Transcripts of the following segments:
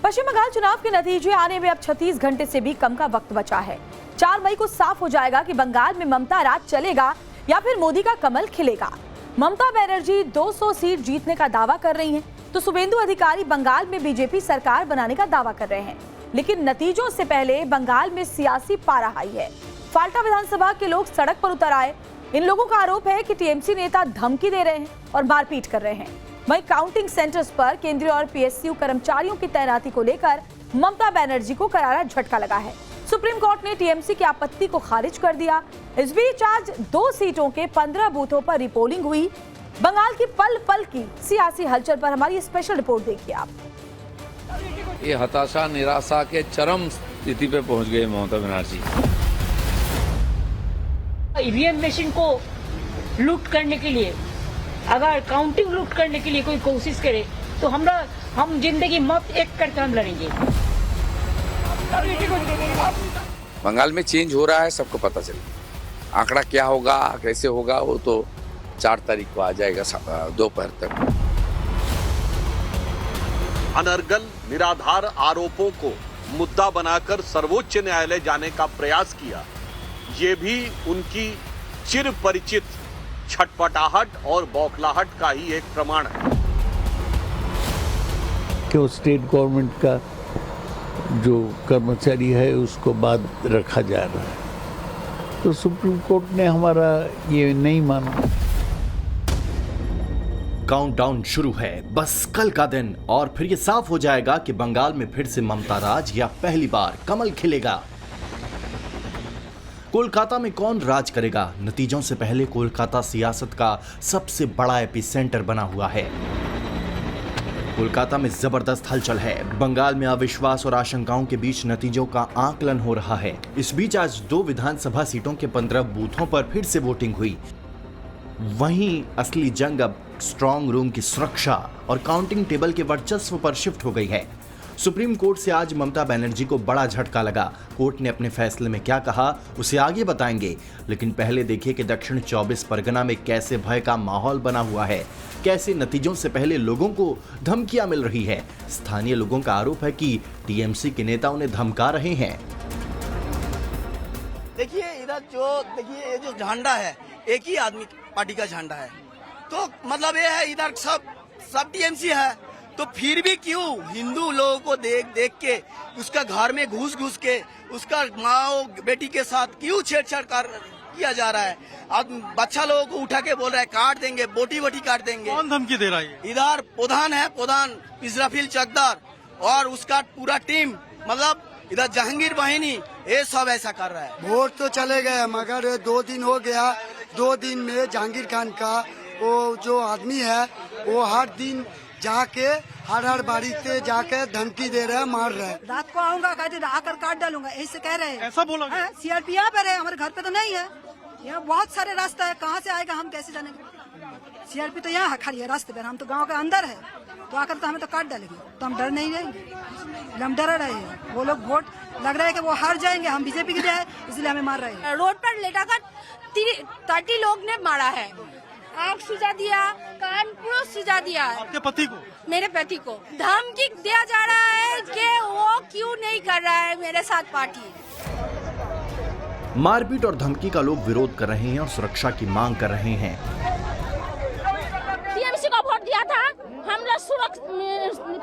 पश्चिम बंगाल चुनाव के नतीजे आने में अब 36 घंटे से भी कम का वक्त बचा है। 4 मई को साफ हो जाएगा कि बंगाल में ममता राज चलेगा या फिर मोदी का कमल खिलेगा। ममता बनर्जी 200 सीट जीतने का दावा कर रही हैं, तो शुभेंदु अधिकारी बंगाल में बीजेपी सरकार बनाने का दावा कर रहे हैं। लेकिन नतीजों से पहले बंगाल में सियासी पारा हाई है। फाल्टा विधानसभा के लोग सड़क पर उतर आए। इन लोगों का आरोप है कि टीएमसी नेता धमकी दे रहे हैं और मारपीट कर रहे हैं। वहीं काउंटिंग सेंटर्स पर केंद्रीय और पीएसयू कर्मचारियों की तैनाती को लेकर ममता बनर्जी को करारा झटका लगा है। सुप्रीम कोर्ट ने टीएमसी की आपत्ति को खारिज कर दिया। इस बीच आज 2 सीटों के 15 बूथों पर रिपोलिंग हुई। बंगाल की पल पल की सियासी हलचल पर हमारी स्पेशल रिपोर्ट देखिए आप। ये हताशा निराशा के चरम स्थिति पे पहुंच गए ममता बनर्जी। ईवीएम मशीन को लूट करने के लिए, अगर काउंटिंग लूट करने के लिए कोई कोशिश करे तो हम जिंदगी मौत एक करके हम लड़ेंगे। बंगाल में चेंज हो रहा है, सबको पता चलेगा। आंकड़ा क्या होगा, कैसे होगा, वो तो 4 तारीख को आ जाएगा दोपहर तक। अनर्गल निराधार आरोपों को मुद्दा बनाकर सर्वोच्च न्यायालय जाने का प्रयास किया, ये भी उनकी चिर परिचित छटपटाहट और बौखलाहट का ही एक प्रमाण है कि स्टेट गवर्नमेंट का जो कर्मचारी है उसको बाद रखा जा रहा है, तो सुप्रीम कोर्ट ने हमारा ये नहीं माना। काउंटडाउन शुरू है, बस कल का दिन और फिर ये साफ हो जाएगा कि बंगाल में फिर से ममता राज या पहली बार कमल खिलेगा। कोलकाता में कौन राज करेगा? नतीजों से पहले कोलकाता सियासत का सबसे बड़ा एपिसेंटर बना हुआ है। कोलकाता में जबरदस्त हलचल है। बंगाल में अविश्वास और आशंकाओं के बीच नतीजों का आकलन हो रहा है। इस बीच आज 2 विधानसभा सीटों के 15 बूथों पर फिर से वोटिंग हुई। वहीं असली जंग अब स्ट्रांग रूम की सुरक्षा और काउंटिंग टेबल के वर्चस्व पर शिफ्ट हो गई है। सुप्रीम कोर्ट से आज ममता बनर्जी को बड़ा झटका लगा। कोर्ट ने अपने फैसले में क्या कहा उसे आगे बताएंगे, लेकिन पहले देखिए कि दक्षिण 24 परगना में कैसे भय का माहौल बना हुआ है, कैसे नतीजों से पहले लोगों को धमकियां मिल रही है। स्थानीय लोगों का आरोप है कि टीएमसी के नेता उन्हें धमका रहे हैं। देखिए इधर ये जो झंडा है, एक ही आदमी पार्टी का झंडा है, तो मतलब ये है इधर सब टीएमसी है, तो फिर भी क्यों हिंदू लोगों को देख के उसका घर में घुस के उसका माँ बेटी के साथ क्यों छेड़छाड़ किया जा रहा है? अब बच्चा लोगों को उठा के बोल रहा है काट देंगे, बोटी काट देंगे। कौन धमकी दे रहा है? इधर प्रधान इस्राफिल चकदार और उसका पूरा टीम, मतलब इधर जहांगीर बहिनी, ये सब ऐसा कर रहा है। वोट तो चले गए, मगर 2 दिन हो गया। 2 दिन में जहांगीर खान का वो जो आदमी है वो हर दिन जाके हर बाड़ी से जाके धमकी दे रहे हैं, मार रहे हैं। रात को आऊंगा, कहते आकर काट डालूंगा, ऐसे कह रहे हैं। ऐसा बोला? सीआरपी यहाँ पर है, हमारे घर पे तो नहीं है। यहाँ बहुत सारे रास्ता है, कहाँ से आएगा हम कैसे जानेंगे? सीआरपी तो यहाँ खड़ी है रास्ते पर, हम तो गांव के अंदर है, तो आकर तो हमें तो काट डालेंगे, तो हम डर नहीं रहेंगे। हम डर रहे हैं, वो लोग वोट लग रहा है कि वो हार जाएंगे, हम बीजेपी के लिए इसलिए हमें मार रहे हैं। रोड पर लेटाकर 30 लोग ने मारा है, आँख सुझा दिया, कान पूरा सुझा दिया है। आपके पति को? मेरे पति को धमकी दिया जा रहा है कि वो क्यों नहीं कर रहा है मेरे साथ पार्टी। मारपीट और धमकी का लोग विरोध कर रहे हैं और सुरक्षा की मांग कर रहे हैं। टीएमसी को वोट दिया था,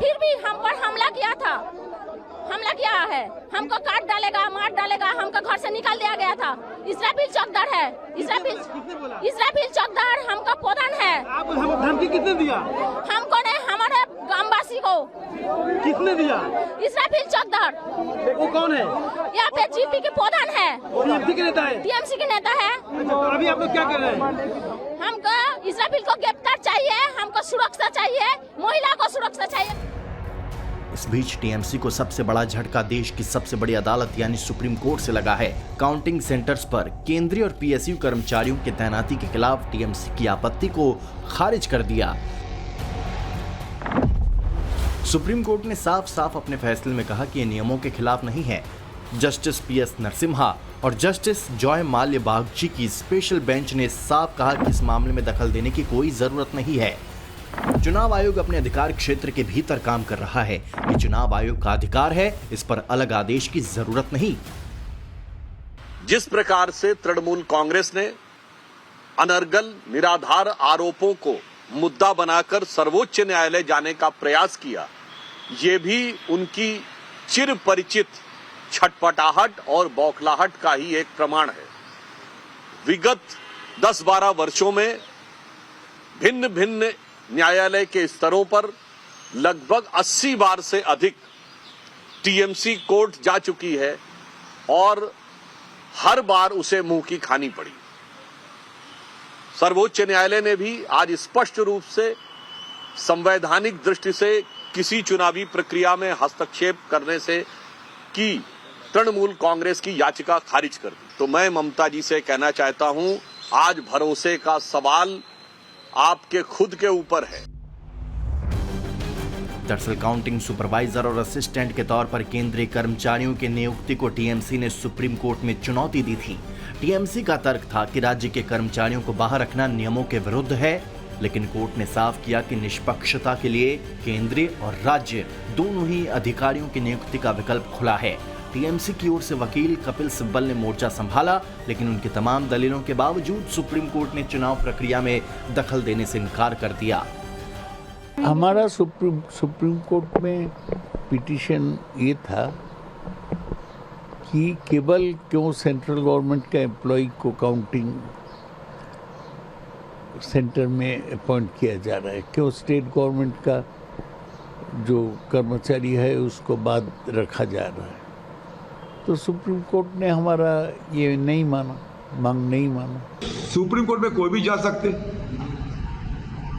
फिर भी हम पर हमला किया है, हमको काट डालेगा, मार डालेगा, हमको घर से निकाल दिया गया था। इस्राफिल चकदार है, इस्राफिल चकदार हमका प्रधान है। आपको धमकी किसने दिया? हमको ने, हमारे ग्रामवासी को। किसने दिया? इस्राफिल चकदार। वो कौन है? यहाँ पे जीपी के प्रधान है। टीएमसी के नेता है? टीएमसी के नेता है। अभी आप लोग क्या कर रहे हैं? हमको इस्राफिल को गिरफ्तार चाहिए, हमको सुरक्षा चाहिए, महिला को सुरक्षा चाहिए। इस बीच टीएमसी को सबसे बड़ा झटका देश की सबसे बड़ी अदालत यानी सुप्रीम कोर्ट से लगा है। काउंटिंग सेंटर्स पर केंद्रीय और पीएसयू कर्मचारियों की तैनाती के खिलाफ टीएमसी की आपत्ति को खारिज कर दिया। सुप्रीम कोर्ट ने साफ अपने फैसले में कहा कि ये नियमों के खिलाफ नहीं है। जस्टिस पीएस नरसिम्हा और जस्टिस जॉय माल्य बागची की स्पेशल बेंच ने साफ कहा कि इस मामले में दखल देने की कोई जरूरत नहीं है। चुनाव आयोग अपने अधिकार क्षेत्र के भीतर काम कर रहा है। ये चुनाव आयोग का अधिकार है, इस पर अलग आदेश की जरूरत नहीं। जिस प्रकार से तृणमूल कांग्रेस ने अनर्गल निराधार आरोपों को मुद्दा बनाकर सर्वोच्च न्यायालय जाने का प्रयास किया, ये भी उनकी चिर परिचित छटपटाहट और बौखलाहट का ही एक प्रमाण है। विगत 10-12 वर्षों में भिन्न भिन्न न्यायालय के स्तरों पर लगभग 80 बार से अधिक टीएमसी कोर्ट जा चुकी है और हर बार उसे मुंह की खानी पड़ी। सर्वोच्च न्यायालय ने भी आज स्पष्ट रूप से संवैधानिक दृष्टि से किसी चुनावी प्रक्रिया में हस्तक्षेप करने से की तृणमूल कांग्रेस की याचिका खारिज कर दी। तो मैं ममता जी से कहना चाहता हूं, आज भरोसे का सवाल आपके खुद के ऊपर है। दरअसल काउंटिंग सुपरवाइजर और असिस्टेंट के तौर पर केंद्रीय कर्मचारियों की नियुक्ति को टीएमसी ने सुप्रीम कोर्ट में चुनौती दी थी। टीएमसी का तर्क था कि राज्य के कर्मचारियों को बाहर रखना नियमों के विरुद्ध है, लेकिन कोर्ट ने साफ किया कि निष्पक्षता के लिए केंद्रीय और राज्य दोनों ही अधिकारियों की नियुक्ति का विकल्प खुला है। टीएमसी की ओर से वकील कपिल सिब्बल ने मोर्चा संभाला, लेकिन उनकी तमाम दलीलों के बावजूद सुप्रीम कोर्ट ने चुनाव प्रक्रिया में दखल देने से इनकार कर दिया। हमारा सुप्रीम कोर्ट में पिटीशन ये था कि केवल क्यों सेंट्रल गवर्नमेंट का एम्प्लॉय को काउंटिंग सेंटर में अपॉइंट किया जा रहा है, क्यों स्टेट गवर्नमेंट का जो कर्मचारी है उसको बाद रखा जा रहा है। तो सुप्रीम कोर्ट ने हमारा ये नहीं माना, मांग नहीं माना। सुप्रीम कोर्ट में कोई भी जा सकते,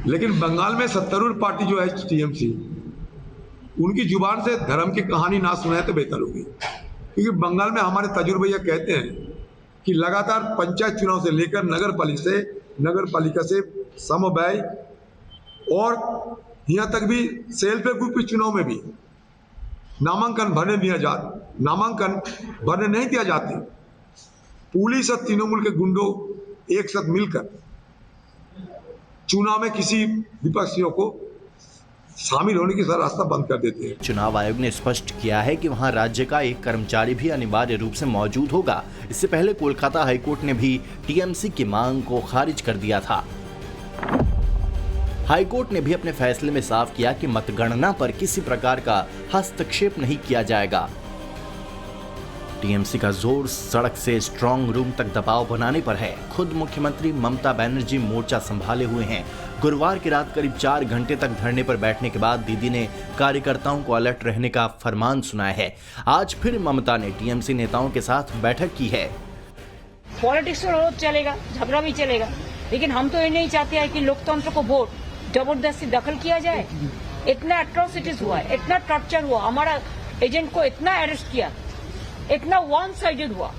लेकिन बंगाल में सत्तारूढ़ पार्टी जो है टीएमसी, उनकी जुबान से धर्म की कहानी ना सुनाए तो बेहतर होगी। क्योंकि बंगाल में हमारे तजुर्बे ये कहते हैं कि लगातार पंचायत चुनाव से लेकर नगर पालिका से समव्यय और यहाँ तक भी सेल्फ ग्रुप चुनाव में भी नामांकन भरने नहीं दिया जाते। पुलिस और तृणमूल के गुंडों एक साथ मिलकर चुनाव में किसी विपक्षियों को शामिल होने की रास्ता बंद कर देते हैं। चुनाव आयोग ने स्पष्ट किया है कि वहां राज्य का एक कर्मचारी भी अनिवार्य रूप से मौजूद होगा। इससे पहले कोलकाता हाईकोर्ट ने भी टीएमसी की मांग को खारिज कर दिया था। हाईकोर्ट ने भी अपने फैसले में साफ किया कि मतगणना पर किसी प्रकार का हस्तक्षेप नहीं किया जाएगा। टीएमसी का जोर सड़क से स्ट्रांग रूम तक दबाव बनाने पर है। खुद मुख्यमंत्री ममता बनर्जी मोर्चा संभाले हुए हैं। गुरुवार की रात करीब 4 घंटे तक धरने पर बैठने के बाद दीदी ने कार्यकर्ताओं को अलर्ट रहने का फरमान सुनाया है। आज फिर ममता ने टीएमसी नेताओं के साथ बैठक की है। पॉलिटिक्स में रोज चलेगा, झगड़ा भी चलेगा, लेकिन हम तो ये नहीं चाहते हैं कि लोकतंत्र को वोट जबरदस्ती दखल किया जाए। इतना एट्रोसिटीज हुआ, इतना टॉर्चर हुआ, हमारा एजेंट को इतना अरेस्ट किया, इतना वन साइडेड हुआ,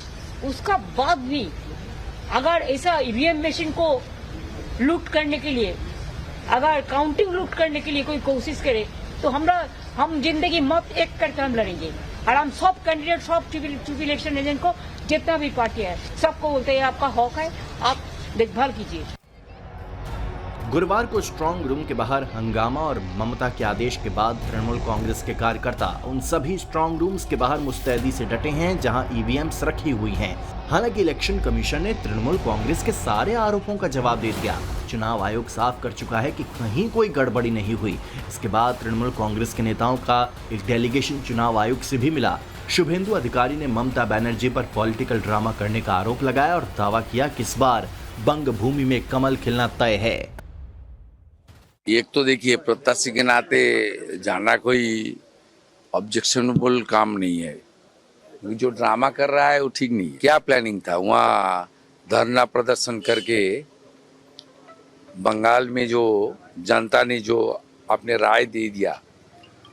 उसका बाद भी अगर ऐसा ईवीएम मशीन को लूट करने के लिए, अगर काउंटिंग लूट करने के लिए कोई कोशिश करे तो हम जिंदगी मत एक करके हम लड़ेंगे। और हम सब कैंडिडेट, सब चीफ इलेक्शन एजेंट को, जितना भी पार्टी है, सबको बोलते हैं आपका हक है, आप देखभाल कीजिए। गुरुवार को स्ट्रांग रूम के बाहर हंगामा और ममता के आदेश के बाद तृणमूल कांग्रेस के कार्यकर्ता उन सभी स्ट्रांग रूम्स के बाहर मुस्तैदी से डटे हैं जहां ईवीएम्स रखी हुई हैं। हालांकि इलेक्शन कमीशन ने तृणमूल कांग्रेस के सारे आरोपों का जवाब दे दिया। चुनाव आयोग साफ कर चुका है कि कहीं कोई गड़बड़ी नहीं हुई। इसके बाद तृणमूल कांग्रेस के नेताओं का एक डेलीगेशन चुनाव आयोग से भी मिला। शुभेंदु अधिकारी ने ममता बनर्जी पर पॉलिटिकल ड्रामा करने का आरोप लगाया और दावा किया कि इस बार बंग भूमि में कमल खिलना तय है। एक तो देखिए, प्रत्याशी के नाते जाना कोई ऑब्जेक्शनेबल काम नहीं है। जो ड्रामा कर रहा है वो ठीक नहीं है। क्या प्लानिंग था वहाँ धरना प्रदर्शन करके बंगाल में जो जनता ने जो अपने राय दे दिया,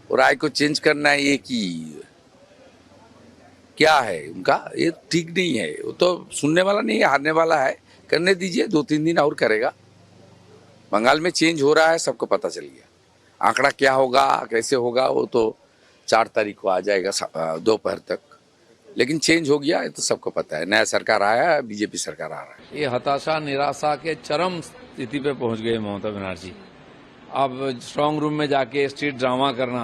वो राय को चेंज करना है, ये की क्या है उनका, ये ठीक नहीं है। वो तो सुनने वाला नहीं है, हारने वाला है। करने दीजिए, 2-3 दिन और करेगा। बंगाल में चेंज हो रहा है, सबको पता चल गया। आंकड़ा क्या होगा, कैसे होगा, वो तो 4 तारीख को आ जाएगा दोपहर तक। लेकिन चेंज हो गया, ये तो सबको पता है। नया सरकार आया है, बीजेपी सरकार आ रहा है। ये हताशा, निराशा के चरम स्थिति पे पहुंच गए ममता बनर्जी। अब स्ट्रांग रूम में जाके स्ट्रीट ड्रामा करना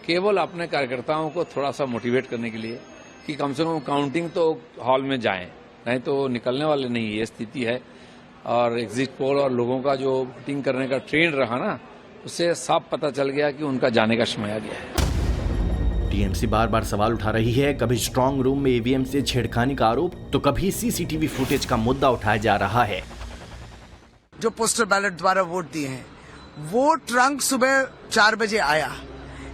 केवल अपने कार्यकर्ताओं को थोड़ा सा मोटिवेट करने के लिए कि कम से कम काउंटिंग तो हॉल में जाएं, नहीं तो निकलने वाले नहीं, ये स्थिति है। और एग्जिट पोल और लोगों का जो वोटिंग करने का ट्रेंड रहा ना, उससे साफ पता चल गया कि उनका जाने का समय आ गया है। टीएमसी बार बार सवाल उठा रही है, कभी स्ट्रांग रूम में ईवीएम से छेड़खानी का आरोप तो कभी सीसीटीवी फुटेज का मुद्दा उठाया जा रहा है। जो पोस्टल बैलेट द्वारा वोट दिए हैं, वो ट्रंक सुबह 4 बजे आया,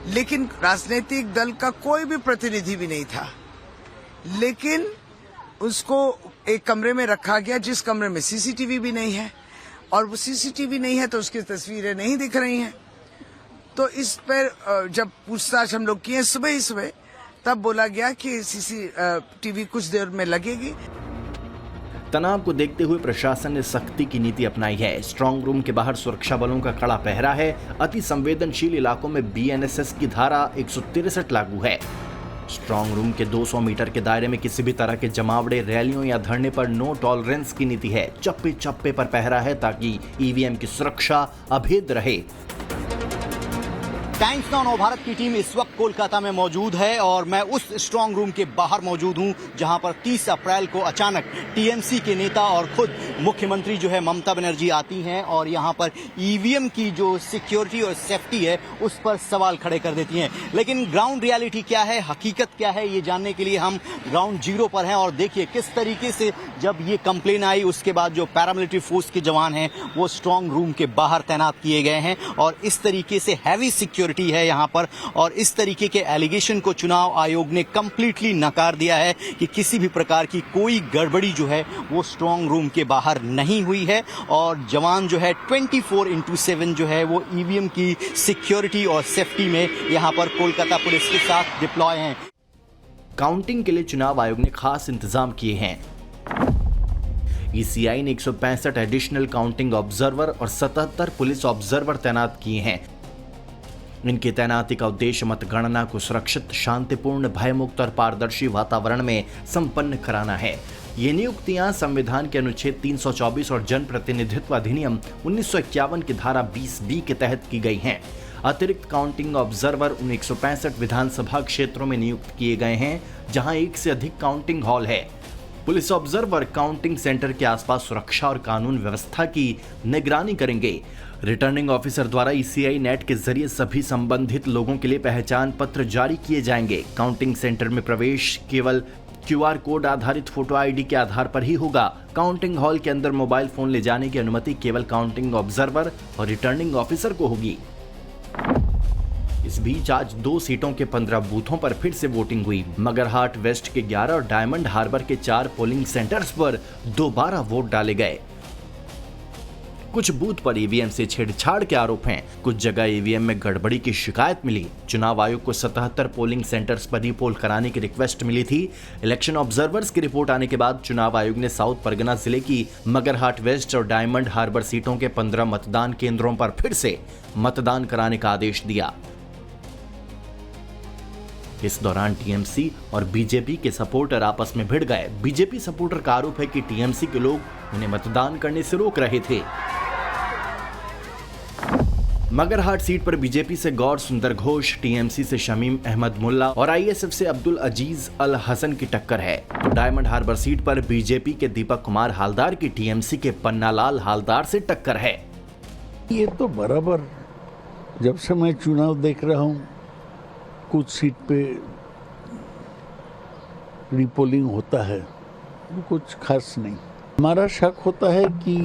लेकिन राजनीतिक दल का कोई भी प्रतिनिधि भी नहीं था, लेकिन उसको एक कमरे में रखा गया जिस कमरे में सीसीटीवी भी नहीं है, और वो सीसीटीवी नहीं है तो उसकी तस्वीरें नहीं दिख रही हैं। तो इस पर जब पूछताछ हम लोग किए सुबह ही सुबह, तब बोला गया कि सीसीटीवी कुछ देर में लगेगी। तनाव को देखते हुए प्रशासन ने सख्ती की नीति अपनाई है। स्ट्रांग रूम के बाहर सुरक्षा बलों का कड़ा पहरा है। अति संवेदनशील इलाकों में बीएनएसएस की धारा 163 लागू है। स्ट्रांग रूम के 200 मीटर के दायरे में किसी भी तरह के जमावड़े, रैलियों या धरने पर नो टॉलरेंस की नीति है। चप्पे चप्पे पर पहरा है ताकि ईवीएम की सुरक्षा अभेद रहे। टाइम्स नाउ नवभारत की टीम इस वक्त कोलकाता में मौजूद है और मैं उस स्ट्रांग रूम के बाहर मौजूद हूं जहां पर 30 अप्रैल को अचानक टीएमसी के नेता और खुद मुख्यमंत्री जो है ममता बनर्जी आती हैं और यहां पर ईवीएम की जो सिक्योरिटी और सेफ्टी है उस पर सवाल खड़े कर देती हैं। लेकिन ग्राउंड रियलिटी क्या है, हकीकत क्या है, ये जानने के लिए हम ग्राउंड जीरो पर हैं। और देखिए किस तरीके से जब ये कंप्लेन आई उसके बाद जो पैरामिलिट्री फोर्स के जवान हैं वो स्ट्रांग रूम के बाहर तैनात किए गए हैं और इस तरीके से हैवी सिक्योरिटी है यहां पर। और इस तरीके के एलिगेशन को चुनाव आयोग ने कंप्लीटली नकार दिया है कि किसी भी प्रकार की कोई गड़बड़ी जो है वो स्ट्रांग रूम के बाहर नहीं हुई है। और जवान जो है 24/7 जो है वो ईवीएम की सिक्योरिटी और सेफ्टी में यहां पर कोलकाता पुलिस के साथ डिप्लॉय हैं। काउंटिंग के लिए चुनाव आयोग ने खास इंतजाम किए हैं। ईसीआई ने 165 एडिशनल काउंटिंग ऑब्जर्वर और 77 पुलिस ऑब्जर्वर तैनात किए हैं। इनकी तैनाती का उद्देश्य मतगणना को सुरक्षित, शांतिपूर्ण, भयमुक्त और पारदर्शी वातावरण में संपन्न कराना है। ये नियुक्तियां संविधान के अनुच्छेद 324 और जन प्रतिनिधित्व अधिनियम 1951 की धारा 20B के तहत की गई हैं। अतिरिक्त काउंटिंग ऑब्जर्वर उन 165 विधानसभा क्षेत्रों में नियुक्त किए गए हैं जहां एक से अधिक काउंटिंग हॉल है। पुलिस ऑब्जर्वर काउंटिंग सेंटर के आसपास सुरक्षा और कानून व्यवस्था की निगरानी करेंगे। रिटर्निंग ऑफिसर द्वारा ईसीआई नेट के जरिए सभी संबंधित लोगों के लिए पहचान पत्र जारी किए जाएंगे। काउंटिंग सेंटर में प्रवेश केवल क्यूआर कोड आधारित फोटो आईडी के आधार पर ही होगा। काउंटिंग हॉल के अंदर मोबाइल फोन ले जाने की अनुमति केवल काउंटिंग ऑब्जर्वर और रिटर्निंग ऑफिसर को होगी। इस बीच आज 2 सीटों के 15 बूथों पर फिर से वोटिंग हुई। मगरहाट वेस्ट के 11 और डायमंड हार्बर के 4 पोलिंग सेंटर्स पर दोबारा वोट डाले गए। कुछ बूथ पर ईवीएम से छेड़छाड़ के आरोप हैं। कुछ जगह ईवीएम में गड़बड़ी की शिकायत मिली। चुनाव आयोग को 77 पोलिंग सेंटर्स पर रीपोल कराने की रिक्वेस्ट मिली थी। इलेक्शन ऑब्जर्वर्स की रिपोर्ट आने के बाद चुनाव आयोग ने साउथ परगना जिले की मगरहाट वेस्ट और डायमंड हार्बर सीटों के 15 मतदान केंद्रों पर फिर से मतदान कराने का आदेश दिया। इस दौरान टीएमसी और बीजेपी के सपोर्टर आपस में भिड़ गए। बीजेपी सपोर्टर का आरोप है कि टीएमसी के लोग उन्हें मतदान करने से रोक रहे थे। मगरहाट सीट पर बीजेपी से गौर सुंदर घोष, टीएमसी से शमीम अहमद मुल्ला और आईएसएफ से अब्दुल अजीज अल हसन की टक्कर है। तो डायमंड हार्बर सीट पर बीजेपी के दीपक कुमार हालदार की टीएमसी के पन्नालाल हालदार से टक्कर है। ये तो बराबर जब से मैं चुनाव देख रहा हूँ कुछ सीट पे रीपोलिंग होता है, वो कुछ खास नहीं। हमारा शक होता है कि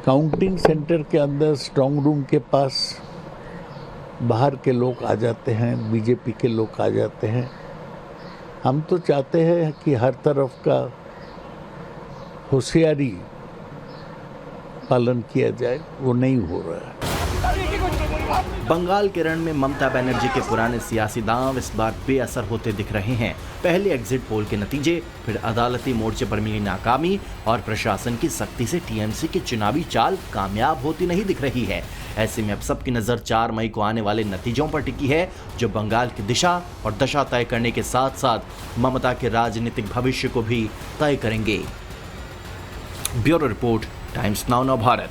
काउंटिंग सेंटर के अंदर स्ट्रांग रूम के पास बाहर के लोग आ जाते हैं, बीजेपी के लोग आ जाते हैं। हम तो चाहते हैं कि हर तरफ का होशियारी पालन किया जाए, वो नहीं हो रहा है। बंगाल के रण में ममता बनर्जी के पुराने सियासी दांव इस बार बेअसर होते दिख रहे हैं। पहले एग्जिट पोल के नतीजे, फिर अदालती मोर्चे पर मिली नाकामी और प्रशासन की सख्ती से टीएमसी की चुनावी चाल कामयाब होती नहीं दिख रही है। ऐसे में अब सबकी नजर 4 मई को आने वाले नतीजों पर टिकी है, जो बंगाल की दिशा और दशा तय करने के साथ साथ ममता के राजनीतिक भविष्य को भी तय करेंगे। Bureau report, times now Navbharat.